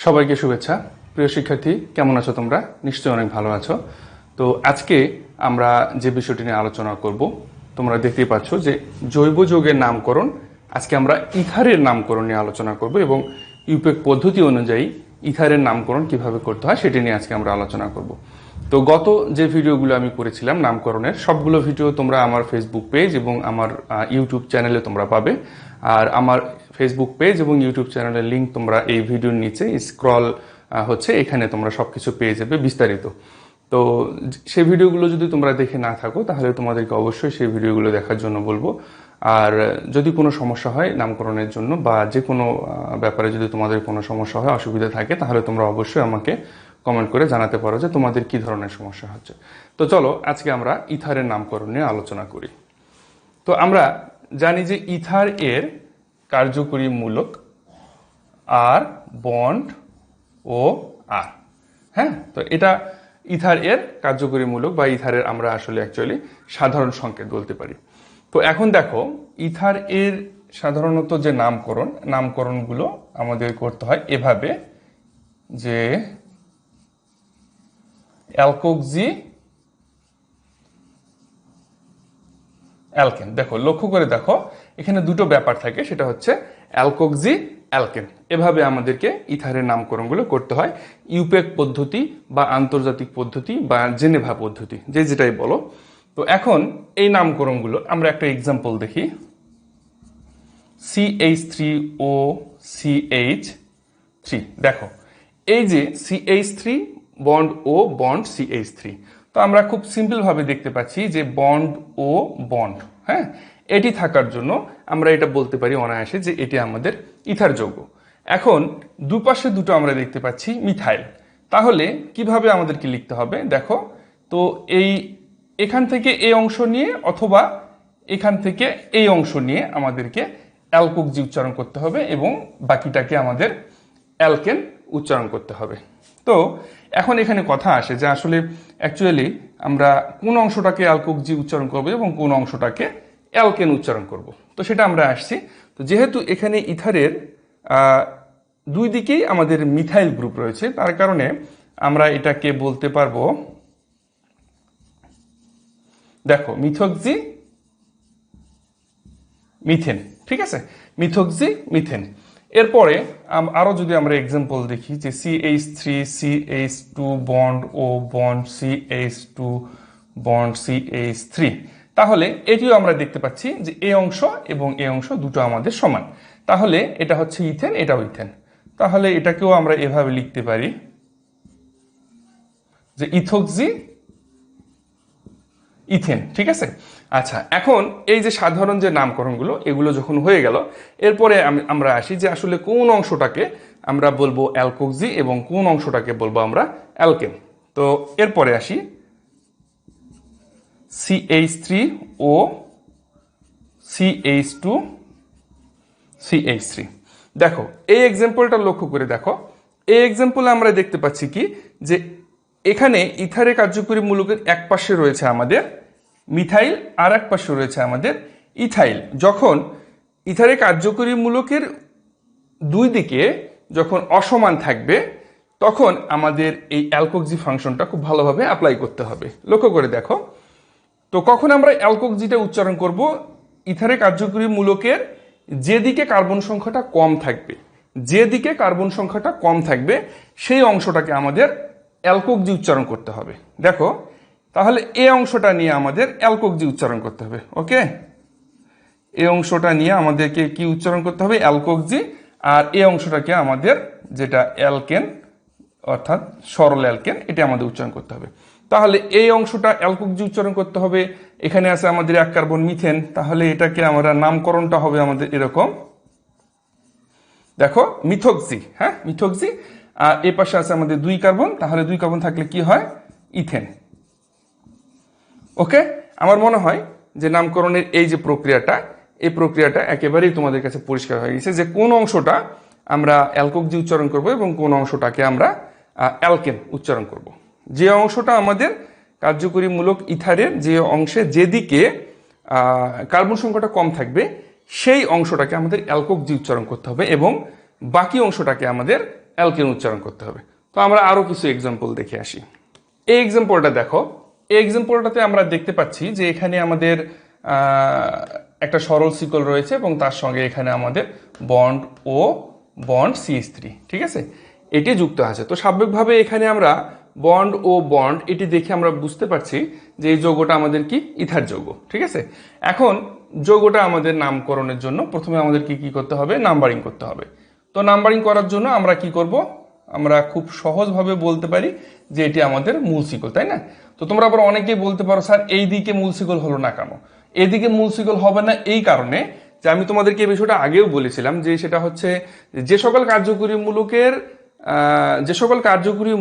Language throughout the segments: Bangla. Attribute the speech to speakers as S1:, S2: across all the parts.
S1: সবাইকে শুভেচ্ছা। প্রিয় শিক্ষার্থী, কেমন আছো তোমরা? নিশ্চয়ই অনেক ভালো আছো। তো আজকে আমরা যে বিষয়টি নিয়ে আলোচনা করব, তোমরা দেখতেই পাচ্ছ যে জৈব যৌগের নামকরণ। আজকে আমরা ইথারের নামকরণ নিয়ে আলোচনা করব এবং ইউপেক পদ্ধতি অনুযায়ী ইথারের নামকরণ কিভাবে করতে হয় সেটি নিয়ে আজকে আমরা আলোচনা করব। তো গত যে ভিডিওগুলো আমি করেছিলাম নামকরণের, সবগুলো ভিডিও তোমরা আমার ফেসবুক পেজ এবং আমার ইউটিউব চ্যানেলে তোমরা পাবে। আর আমার ফেসবুক পেজ এবং ইউটিউব চ্যানেলের লিঙ্ক তোমরা এই ভিডিওর নিচে স্ক্রল হচ্ছে, এখানে তোমরা সবকিছু পেয়ে যাবে বিস্তারিত। তো সেই ভিডিওগুলো যদি তোমরা দেখে না থাকো তাহলে তোমাদেরকে অবশ্যই সেই ভিডিওগুলো দেখার জন্য বলবো। আর যদি কোনো সমস্যা হয় নামকরণের জন্য বা যে কোনো ব্যাপারে যদি তোমাদের কোনো সমস্যা হয়, অসুবিধা থাকে, তাহলে তোমরা অবশ্যই আমাকে কমেন্ট করে জানাতে পারো যে তোমাদের কি ধরনের সমস্যা হচ্ছে। তো চলো আজকে আমরা ইথারের নামকরণ নিয়ে আলোচনা করি। তো আমরা জানি যে ইথার এর কার্যকরী মূলক আর, বন্ড ও আর। হ্যাঁ, তো এটা ইথার এর কার্যকরী মূলক বা ইথারের আমরা আসলে অ্যাকচুয়ালি সাধারণ সংকেত বলতে পারি। তো এখন দেখো, ইথার এর সাধারণত যে নামকরণগুলো আমাদের করতে হয় এভাবে, যে অ্যালকোক্সি অ্যালকেন। দেখো, লক্ষ্য করে দেখো, এখানে দুটো ব্যাপার থাকে, সেটা হচ্ছে অ্যালকোক্সি অ্যালকেন। এভাবে আমাদেরকে ইথারের নামকরণগুলো করতে হয়। ইউপেক পদ্ধতি বা আন্তর্জাতিক পদ্ধতি বা জেনেভা পদ্ধতি, যে যেটাই বলো। তো এখন এই নামকরণগুলো আমরা একটা এক্সাম্পল দেখি। CH3OCH3। দেখো, এই যে CH3 বন্ড ও বন্ড CH3, তো আমরা খুব সিম্পল ভাবে দেখতে পাচ্ছি যে বন্ড ও বন্ড, হ্যাঁ, এটি থাকার জন্য আমরা এটা বলতে পারি অনায়াসে যে এটি আমাদের ইথার যৌগ। এখন দুপাশে দুটো আমরা দেখতে পাচ্ছি মিথাইল। তাহলে কিভাবে আমাদেরকে লিখতে হবে দেখো, তো এখান থেকে এই অংশ নিয়ে অথবা এখান থেকে এই অংশ নিয়ে আমাদেরকে অ্যালকোক্সি উচ্চারণ করতে হবে এবং বাকিটাকে আমাদের অ্যালকেন উচ্চারণ করতে হবে। তো এখন এখানে কথা আসে যে আসলে অ্যাকচুয়ালি আমরা কোন অংশটাকে অ্যালকোক্সি উচ্চারণ করব এবং কোন অংশটাকে অ্যালকেন উচ্চারণ করব। তো সেটা আমরা আসছি। তো যেহেতু এখানে ইথারের দুই দিকেই আমাদের মিথাইল গ্রুপ রয়েছে, তার কারণে আমরা এটাকে বলতে পারবো, দেখো, মিথক্সি মিথেন। ঠিক আছে, মিথক্সি মিথেন। এরপরে আরো যদি আমরা এক্সাম্পল দেখি যে CH3CH2 বন্ড ও বন্ড CH2 বন্ড CH3, তাহলে এটিও আমরা দেখতে পাচ্ছি যে এই অংশ এবং এই অংশ দুটো আমাদের সমান। তাহলে এটা হচ্ছে ইথেন, এটাও ইথেন। তাহলে এটাকেও আমরা এভাবে লিখতে পারি যে ইথক্সি ইথেন। ঠিক আছে, আচ্ছা, এখন এই যে সাধারণ যে নামকরণগুলো এগুলো যখন হয়ে গেল, এরপরে আমরা আসি যে আসলে কোন অংশটাকে আমরা বলবো অ্যালকোক্সি এবং কোন অংশটাকে বলবো আমরা অ্যালকেন। তো এরপরে আসি CH3 ও CH2 CH3। দেখো, এই এক্সাম্পলটা লক্ষ্য করে দেখো, এই এক্সাম্পলে আমরা দেখতে পাচ্ছি কি যে এখানে ইথারের কার্যকরী মূলকের এক পাশে রয়েছে আমাদের মিথাইল আর এক পাশে রয়েছে আমাদের ইথাইল। যখন ইথারের কার্যকরী মূলকের দুই দিকে যখন অসমান থাকবে তখন আমাদের এই অ্যালকোক্সি ফাংশনটা খুব ভালোভাবে অ্যাপ্লাই করতে হবে। লক্ষ্য করে দেখো, তো কখন আমরা অ্যালকোক্সিটা উচ্চারণ করব? ইথারের কার্যকরী মূলকের যেদিকে কার্বন সংখ্যাটা কম থাকবে, যেদিকে কার্বন সংখ্যাটা কম থাকবে সেই অংশটাকে আমাদের অ্যালকোক্সি উচ্চারণ করতে হবে। দেখো, তাহলে এই অংশটা নিয়ে আমাদের অ্যালকোক্সি উচ্চারণ করতে হবে। ওকে, এই অংশটা নিয়ে আমাদেরকে কি উচ্চারণ করতে হবে? অ্যালকোক্সি। আর এই অংশটাকে আমাদের যেটা অ্যালকেন অর্থাৎ সরল অ্যালকেন, এটা আমাদের উচ্চারণ করতে হবে। তাহলে এই অংশটা অ্যালকোক্সি উচ্চারণ করতে হবে। এখানে আছে আমাদের এক কার্বন মিথেন, তাহলে এটাকে আমরা নামকরণটা হবে আমাদের এরকম, দেখো, মিথক্সি। হ্যাঁ, মিথক্সি। আর এ পাশে আছে আমাদের দুই কার্বন, তাহলে দুই কার্বন থাকলে কি হয়? ইথেন। ওকে, আমার মনে হয় যে নামকরণের এই যে প্রক্রিয়াটা, এই প্রক্রিয়াটা একেবারেই তোমাদের কাছে পরিষ্কার হয়ে গেছে যে কোন অংশটা আমরা অ্যালকোক্সি উচ্চারণ করব এবং কোন অংশটাকে আমরা অ্যালকেন উচ্চারণ করব। যে অংশটা আমাদের কার্যকরী মূলক ইথারের যে অংশে যেদিকে কার্বন সংখ্যাটা কম থাকবে সেই অংশটাকে আমাদের অ্যালকোক্সি উচ্চারণ করতে হবে এবং বাকি অংশটাকে আমাদের অ্যালকেন উচ্চারণ করতে হবে। তো আমরা আরো কিছু এক্সাম্পল দেখে আসি। এই এক্সাম্পলটা দেখো, এই এক্সাম্পলটাতে আমরা দেখতে পাচ্ছি যে এখানে আমাদের একটা সরল শিকল রয়েছে এবং তার সঙ্গে এখানে আমাদের বন্ড ও বন্ড CH3, ঠিক আছে, এটি যুক্ত আছে। তো স্বাভাবিকভাবে এখানে আমরা বন্ড ও বন্ড এটি দেখে আমরা বুঝতে পারছি যে এই যৌগটা আমাদের কি ইথার যৌগ, ঠিক আছে। এখন যৌগটা আমাদের নামকরণের জন্য প্রথমে আমাদের কি করতে হবে, নাম্বারিং করতে হবে। তো নাম্বারিং করার জন্য আমরা কি করব, আমরা খুব সহজভাবে বলতে পারি যে এটি আমাদের মূল শিকল, তাই না? তো তোমরা আবার অনেকেই বলতে পারো স্যার এই দিকে মূল শিকল হলো না কেন? এদিকে মূল শিকল হবে না এই কারণে যে আমি তোমাদেরকে এই বিষয়টা আগেও বলেছিলাম যে সেটা হচ্ছে যে সকল কার্যকরী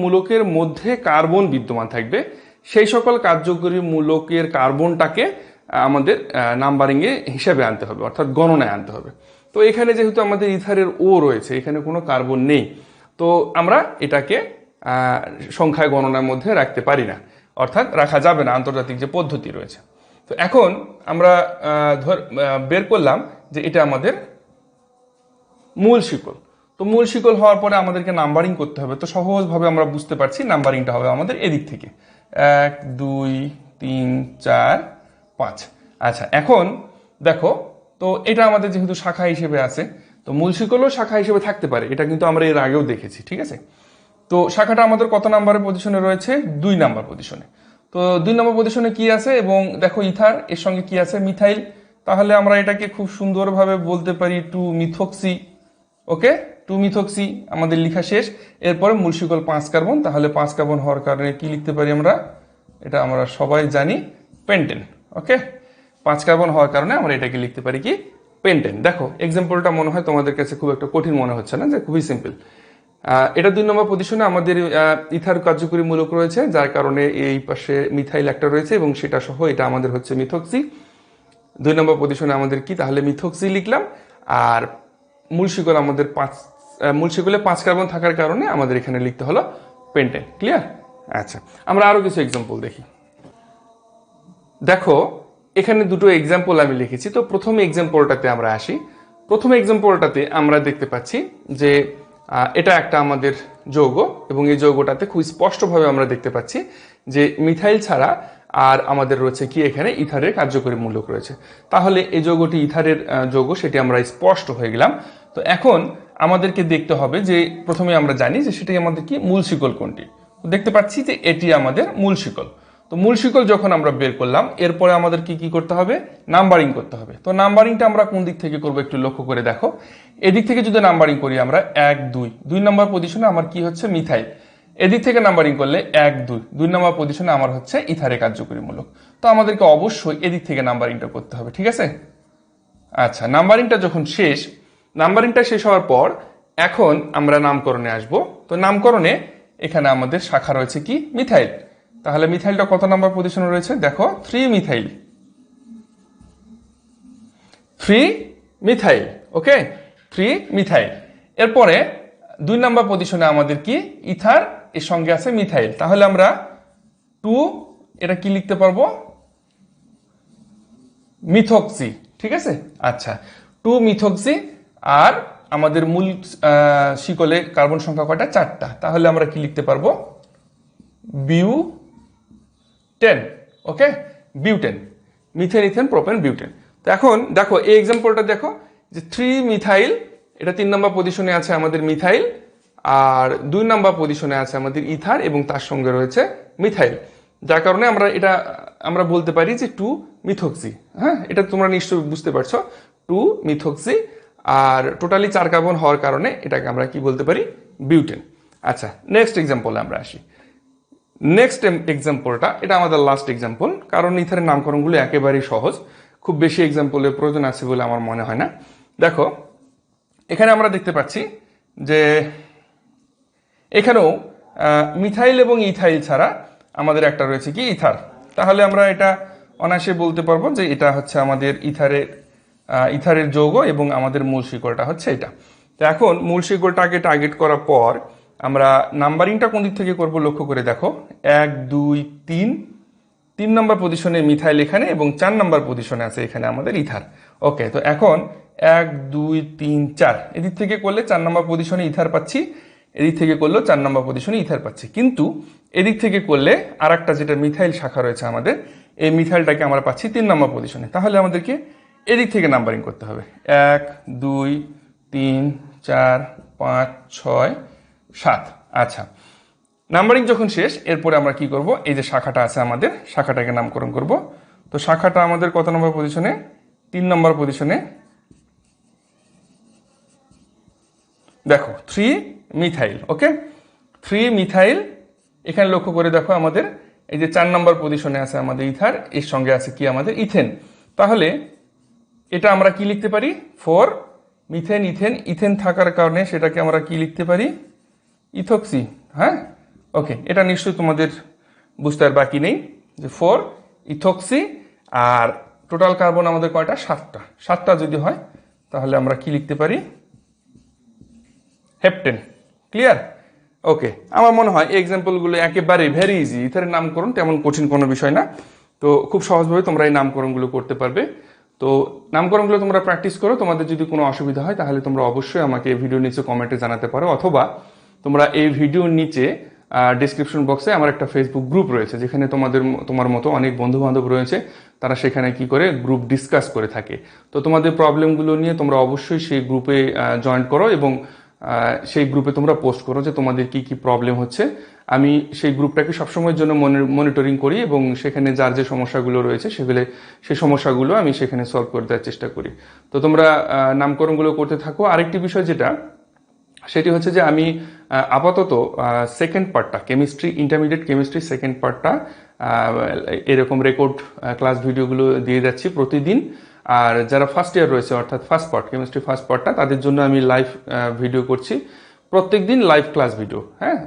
S1: মূলকের মধ্যে কার্বন বিদ্যমান থাকবে সেই সকল কার্যকরী মূলকের কার্বনটাকে আমাদের নাম্বারিংয়ে হিসাবে আনতে হবে, অর্থাৎ গণনায় আনতে হবে। তো এখানে যেহেতু আমাদের ইথারের ও রয়েছে, এখানে কোনো কার্বন নেই, তো আমরা এটাকে সংখ্যায় গণনার মধ্যে রাখতে পারি না, অর্থাৎ রাখা যাবে না, আন্তর্জাতিক যে পদ্ধতি রয়েছে। তো এখন আমরা বের করলাম যে এটা আমাদের মূল শিকল। তো মূল শিকল হওয়ার পরে আমাদেরকে নাম্বারিং করতে হবে। তো সহজভাবে আমরা বুঝতে পারছি নাম্বারিংটা হবে আমাদের এদিক থেকে 1 2 3 4 5। আচ্ছা, এখন দেখো, তো এটা আমাদের যেহেতু শাখা হিসেবে আছে, তো মূল শিকলও শাখা হিসেবে থাকতে পারে, এটা কিন্তু আমরা এর আগেও দেখেছি, ঠিক আছে। তো শাখাটা আমাদের কত নাম্বারের পজিশনে রয়েছে, 2 নাম্বার পজিশনে। তো 2 নম্বর পজিশনে কি আছে, এবং দেখো ইথার, এর সঙ্গে কি আছে, মিথাইল। তাহলে আমরা এটাকে খুব সুন্দরভাবে বলতে পারি 2 মিথক্সি। ওকে, 2 মিথক্সি আমাদের লেখা শেষ। এরপরে মূল শিকল 5 কার্বন, তাহলে 5 কার্বন হওয়ার কারণে কি লিখতে পারি আমরা, এটা আমরা সবাই জানি পেন্টেন। ওকে, 5 কার্বন হওয়ার কারণে আমরা এটাকে লিখতে পারি কি পেন্টেন। দেখো এক্সাম্পলটা মনে হয় তোমাদের কাছে খুব একটা কঠিন মনে হচ্ছে না, যে খুবই সিম্পল। এটা 2 নম্বর পজিশনে আমাদের ইথার কার্যকরী মূলক রয়েছে, যার কারণে এই পাশে মিথাইল একটা রয়েছে এবং সেটা সহ এটা আমাদের হচ্ছে মিথক্সি। 2 নম্বর পজিশনে আমাদের কি, তাহলে মিথক্সি লিখলাম। আর মূল শিকল আমাদের মূল শিকলে 5 কার্বন থাকার কারণে আমাদের এখানে লিখতে হলো পেন্টেন। ক্লিয়ার? আচ্ছা, আমরা আরো কিছু এক্সাম্পল দেখি। দেখো এখানে দুটো এক্সাম্পল আমি লিখেছি। তো প্রথম এক্সাম্পলটাতে আমরা আসি। প্রথম এক্সাম্পলটাতে আমরা দেখতে পাচ্ছি যে এটা একটা আমাদের যৌগ, এবং এই যৌগটাতে খুব স্পষ্টভাবে আমরা দেখতে পাচ্ছি যে মিথাইল ছাড়া আর আমাদের রয়েছে কি এখানে ইথারের কার্যকরী মূলক রয়েছে। তাহলে এই যৌগটি ইথারের যৌগ, সেটি আমরা স্পষ্ট হয়ে গেলাম। তো এখন আমাদেরকে দেখতে হবে যে প্রথমে আমরা জানি যে সেটাই আমাদের কি মূল শিকল কোনটি। দেখতে পাচ্ছি যে এটি আমাদের মূল শিকল। তো মূল শিকল যখন আমরা বের করলাম, এরপরে আমাদের কি করতে হবে, নাম্বারিং করতে হবে। তো নাম্বারিংটা আমরা কোন দিক থেকে করবো একটু লক্ষ্য করে দেখো। এদিক থেকে যদি নাম্বারিং করি আমরা 1 2 নম্বর পজিশনে আমার কি হচ্ছে মিথাইল। এদিক থেকে নাম্বারিং করলে 1 2 নম্বর পজিশনে আমার হচ্ছে ইথারের কার্যকরী মূলক। তো আমাদেরকে অবশ্যই এদিক থেকে নাম্বারিংটা করতে হবে, ঠিক আছে। আচ্ছা, নাম্বারিংটা শেষ হওয়ার পর এখন আমরা নামকরণে আসব। তো নামকরণে এখানে আমাদের শাখা রয়েছে কি মিথাইল। তাহলে মিথাইলটা কত নাম্বার পজিশনে রয়েছে, দেখো 3 মিথাইল। ওকে, 3 মিথাইল। এরপরে 2 নাম্বার পজিশনে আমাদের কি ইথার, এর সঙ্গে আছে মিথাইল। তাহলে আমরা 2, এটা কি লিখতে পারবো, মিথক্সি, ঠিক আছে। আচ্ছা, 2 মিথক্সি। আর আমাদের মূল শিকলে কার্বন সংখ্যা কয়টা, 4টা। তাহলে আমরা কি লিখতে পারবো, butane. Okay, butane, methane ethane propane butane. তো এখন দেখো এই এক্সাম্পলটা দেখো যে 3 মিথাইল, এটা 3 নম্বর পজিশনে আছে আমাদের মিথাইল, আর 2 নম্বর পজিশনে আছে আমাদের ইথার এবং তার সঙ্গে রয়েছে মিথাইল, যার কারণে আমরা বলতে পারি যে 2 মিথক্সি। হ্যাঁ, এটা তোমরা নিশ্চয়ই বুঝতে পারছো, 2 মিথক্সি। আর টোটালি 4 কার্বন হওয়ার কারণে এটাকে আমরা কি বলতে পারি, বিউটেন। আচ্ছা, নেক্সট এক্সাম্পলে আমরা আসি। নেক্সট এক্সাম্পলটা, এটা আমাদের লাস্ট এক্সাম্পল, কারণ ইথারের নামকরণগুলো একেবারেই সহজ, খুব বেশি এক্সাম্পলের প্রয়োজন আছে বলে আমার মনে হয় না। দেখো এখানে আমরা দেখতে পাচ্ছি যে এখানেও মিথাইল এবং ইথাইল ছাড়া আমাদের একটা রয়েছে কি ইথার। তাহলে আমরা এটা অনায়াসে বলতে পারবো যে এটা হচ্ছে আমাদের ইথারের যৌগ এবং আমাদের মূল শিকলটা হচ্ছে এটা। তো এখন মূল শিকলটাকে টার্গেট করার পর আমরা নাম্বারিংটা কোন দিক থেকে করব লক্ষ্য করে দেখো, 1 2 3 নম্বর পজিশনে মিথাইল এখানে, এবং 4 নম্বর পজিশনে আছে এখানে আমাদের ইথার। ওকে, তো এখন 1 2 3 4 এদিক থেকে করলে 4 নম্বর পজিশনে ইথার পাচ্ছি, এদিক থেকে করলেও 4 নম্বর পজিশনে ইথার পাচ্ছি, কিন্তু এদিক থেকে করলে আর একটা যেটা মিথাইল শাখা রয়েছে আমাদের, এই মিথাইলটাকে আমরা পাচ্ছি 3 নম্বর পজিশনে। তাহলে আমাদেরকে এদিক থেকে নাম্বারিং করতে হবে, 1 2 3 4 5 6 7। আচ্ছা, নাম্বারিং যখন শেষ, এরপরে আমরা কি করব, এই যে শাখাটা আছে আমাদের, শাখাটাকে নামকরণ করব। তো শাখাটা আমাদের কত নম্বর পজিশনে? 3 নম্বর পজিশনে। দেখো 3 মিথাইল, ওকে, 3 মিথাইল। এখানে লক্ষ্য করে দেখো আমাদের এই যে 4 নম্বর পজিশনে আছে আমাদের ইথার, এর সঙ্গে আছে কি আমাদের ইথেন। তাহলে এটা আমরা কি লিখতে পারি? 4 মিথেন ইথেন, ইথেন থাকার কারণে সেটাকে আমরা কি লিখতে পারি? ইথক্সি। হ্যাঁ, ওকে, এটা নিশ্চয়ই তোমাদের বুঝতে আর বাকি নেই যে 4 ইথক্সি। আর টোটাল কার্বন আমাদের কয়টা? 7টা। 7টা যদি হয় তাহলে আমরা কি লিখতে পারি? হেপটেন। ক্লিয়ার? ওকে, আমার মনে হয় এই এক্সাম্পলগুলো একেবারে ভেরি ইজি। ইথারের নামকরণ তেমন কঠিন কোনো বিষয় না, তো খুব সহজভাবে তোমরা এই নামকরণগুলো করতে পারবে। তো নামকরণগুলো তোমরা প্র্যাকটিস করো। তোমাদের যদি কোনো অসুবিধা হয় তাহলে তোমরা অবশ্যই আমাকে ভিডিওর নিচে কমেন্টে জানাতে পারো, অথবা তোমরা এই ভিডিওর নিচে ডিসক্রিপশন বক্সে আমার একটা ফেসবুক গ্রুপ রয়েছে, যেখানে তোমার মতো অনেক বন্ধু বান্ধব রয়েছে, তারা সেখানে কি করে গ্রুপ ডিসকাস করে থাকে। তো তোমাদের প্রবলেমগুলো নিয়ে তোমরা অবশ্যই সেই গ্রুপে জয়েন করো এবং সেই গ্রুপে তোমরা পোস্ট করো যে তোমাদের কি কি প্রবলেম হচ্ছে। আমি সেই গ্রুপটাকে সবসময়ের জন্য মনিটরিং করি এবং সেখানে যার যে সমস্যাগুলো রয়েছে সেই সমস্যাগুলো আমি সেখানে সলভ করে দেওয়ার চেষ্টা করি। তো তোমরা নামকরণগুলো করতে থাকো। আরেকটি বিষয় যেটা, সেটি হচ্ছে যে আমি আপাতত সেকেন্ড পার্টটা, কেমিস্ট্রি ইন্টারমিডিয়েট কেমিস্ট্রি সেকেন্ড পার্টটা এরকম রেকর্ড ক্লাস ভিডিওগুলো দিয়ে যাচ্ছি প্রতিদিন। আর যারা ফার্স্ট ইয়ার রয়েছে, অর্থাৎ ফার্স্ট পার্ট, কেমিস্ট্রি ফার্স্ট পার্টটা, তাদের জন্য আমি লাইভ ভিডিও করছি প্রত্যেকদিন, লাইভ ক্লাস ভিডিও। হ্যাঁ,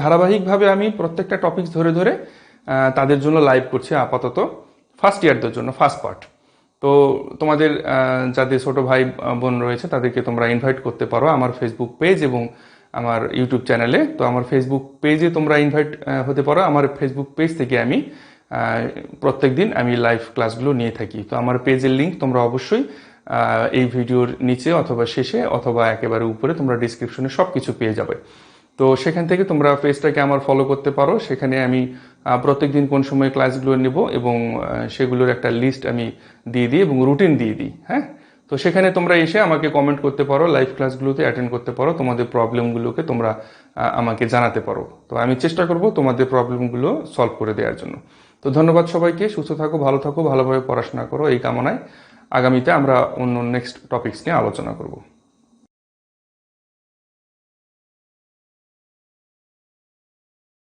S1: ধারাবাহিকভাবে আমি প্রত্যেকটা টপিকস ধরে ধরে তাদের জন্য লাইভ করছি আপাতত, ফার্স্ট ইয়ারদের জন্য ফার্স্ট পার্ট। তো তোমাদের যাদের ছোট ভাই বোন রয়েছে তাদেরকে তোমরা ইনভাইট করতে পারো আমার ফেসবুক পেজ এবং আমার ইউটিউব চ্যানেলে। তো আমার ফেসবুক পেজে তোমরা ইনভাইট হতে পারো। আমার ফেসবুক পেজ থেকে আমি প্রত্যেক দিন আমি লাইভ ক্লাসগুলো নিয়ে থাকি। তো আমার পেজের লিঙ্ক তোমরা অবশ্যই এই ভিডিওর নিচে অথবা শেষে অথবা একেবারে উপরে তোমরা ডিসক্রিপশনে সব কিছু পেয়ে যাবে। তো সেখান থেকে তোমরা পেজটাকে আমার ফলো করতে পারো। সেখানে আমি প্রত্যেকদিন কোন সময় ক্লাসগুলো নেব এবং সেগুলোর একটা লিস্ট আমি দিয়ে দিই এবং রুটিন দিয়ে দিই। হ্যাঁ, তো সেখানে তোমরা এসে আমাকে কমেন্ট করতে পারো, লাইভ ক্লাসগুলোতে অ্যাটেন্ড করতে পারো, তোমাদের প্রবলেমগুলোকে তোমরা আমাকে জানাতে পারো। তো আমি চেষ্টা করব তোমাদের প্রবলেমগুলো সলভ করে দেওয়ার জন্য। তো ধন্যবাদ সবাইকে। সুস্থ থাকো, ভালো থাকো, ভালোভাবে পড়াশোনা করো, এই কামনায় আগামীতে আমরা অন্য নেক্সট টপিকস নিয়ে আলোচনা করব।